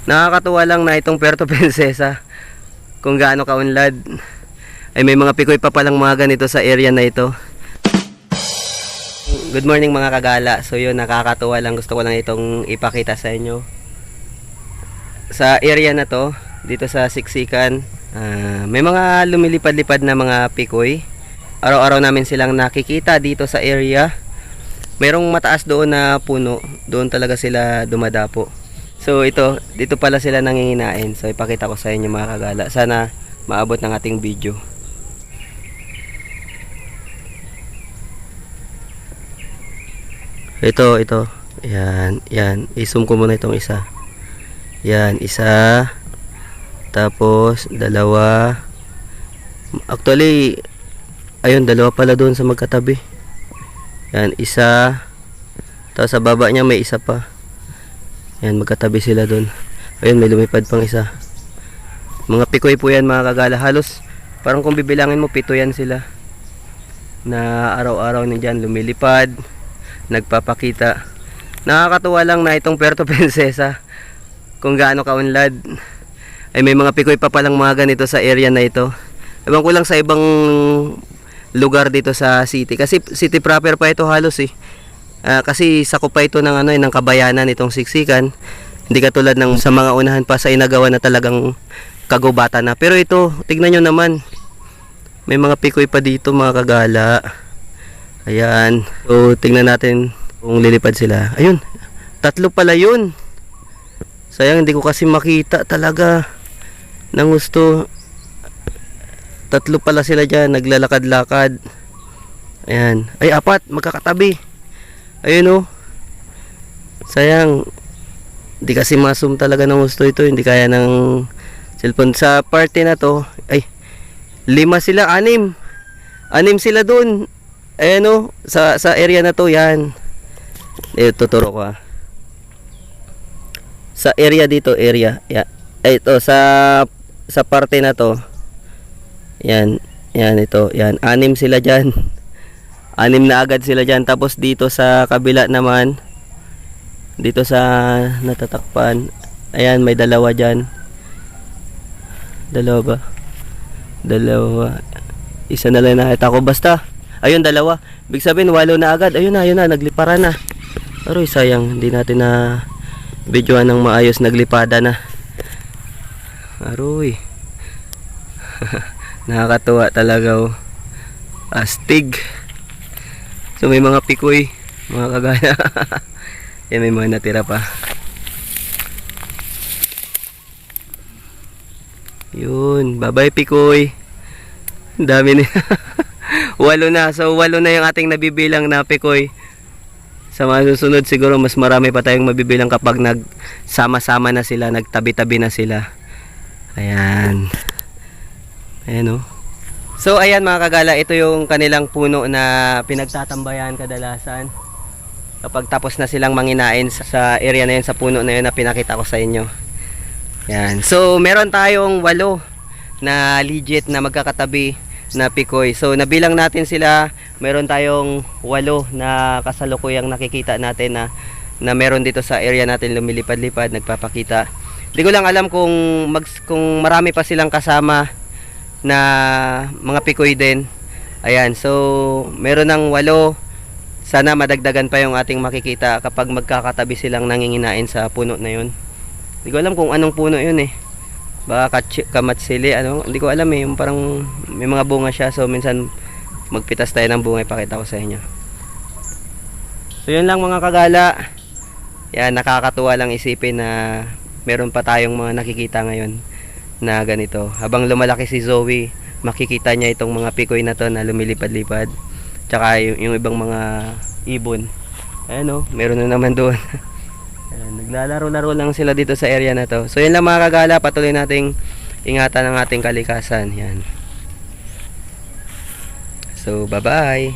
Nakakatuwa lang na itong Puerto Princesa, kung gaano kaunlad, ay may mga pikoy pa palang mga ganito sa area na ito. Good morning mga kagala. So yun, nakakatuwa lang. Gusto ko lang itong ipakita sa inyo. Sa area na to, dito sa Siksikan, may mga lumilipad-lipad na mga pikoy. Araw-araw namin silang nakikita dito sa area. Merong mataas doon na puno, doon talaga sila dumadapo. So ito, dito pala sila nanginginain. So ipakita ko sa inyo mga kagala. Sana maabot ng ating video. Ito. Yan. I-zoom ko muna itong isa. Yan, isa. Tapos, dalawa. Actually, ayun, dalawa pala doon sa magkatabi. Yan, isa. Tapos sa baba niya may isa pa. Yan, magkatabi sila doon. Ayun, may lumipad pang isa. Mga pikoy po yan mga kagala. Halos, parang kung bibilangin mo, 7 yan sila. Na araw-araw na dyan lumilipad, nagpapakita. Nakakatuwa lang na itong Puerto Princesa, kung gaano kaunlad, ay may mga pikoy pa palang mga ganito sa area na ito. Ewan ko lang sa ibang lugar dito sa city. Kasi city proper pa ito halos eh. Kasi sakop pa ito ng ng kabayanan itong Siksikan. Hindi katulad ng sa mga unahan pa sa Inagawa na talagang kagubatan na. Pero ito, tignan nyo naman. May mga pikoy pa dito mga kagala. Ayan. So tignan natin kung lilipad sila. Ayun. 3 pala yun. Sayang hindi ko kasi makita talaga ng gusto. 3 pala sila dyan. Naglalakad-lakad. Ayan. Ay 4. Magkakatabi. Ayun oh. Sayang. Hindi kasi masum talaga ng gusto ito. Hindi kaya ng cellphone. Sa party na to. Ay. 5 sila. 6 sila dun. Ayan oh. Sa area na to. Yan. Tuturo ko sa area dito. Area. Yeah. Ito. Sa party na to. Yan. Yan ito. Yan. 6 sila dyan. 6 na agad sila dyan. Tapos dito sa kabila naman, dito sa natatakpan, ayan, may 2 dyan. 2 ba? 2. Isa na lang nakita ko. Basta, ayun 2. Big sabihin 8 na agad. Ayun na, naglipara na. Aroy, sayang, hindi natin na videoan ng maayos. Naglipada na. Aroy. Nakakatuwa talaga oh. Astig. So may mga pikoy, mga kagaya. Yan, may mga natira pa. Yun, bye-bye pikoy. Ang dami na. 8 na. So 8 na yung ating nabibilang na pikoy. Sa mga susunod siguro mas marami pa tayong mabibilang kapag nagsama-sama na sila, nagtabi-tabi na sila. Ayan. Ayan oh. So ayan mga kagala, ito yung kanilang puno na pinagtatambayan kadalasan kapag tapos na silang manginain sa area na yun, sa puno na yun na pinakita ko sa inyo. Yan. So meron tayong 8 na legit na magkakatabi na pikoy. So nabilang natin sila. Meron tayong 8 na kasalukuyang nakikita natin na meron dito sa area natin lumilipad-lipad, nagpapakita. Hindi ko lang alam kung marami pa silang kasama na mga pikoy din. Ayan, so meron ng 8. Sana madagdagan pa yung ating makikita kapag magkakatabi silang nanginginain sa puno na yun. Hindi ko alam kung anong puno yun eh. Baka kamatsili, hindi ko alam eh. Yung parang may mga bunga siya. So minsan magpitas tayo ng bunga, ipakita ko sa inyo. So yun lang mga kagala. Yan, nakakatuwa lang isipin na meron pa tayong mga nakikita ngayon na ganito. Habang lumalaki si Zoe, makikita niya itong mga pikoy na to na lumilipad-lipad. Tsaka yung ibang mga ibon. Ayan o, meron na naman doon. Naglalaro-laro lang sila dito sa area na to. So yun lang mga kagala, patuloy nating ingatan ang ating kalikasan. Yan. So bye-bye.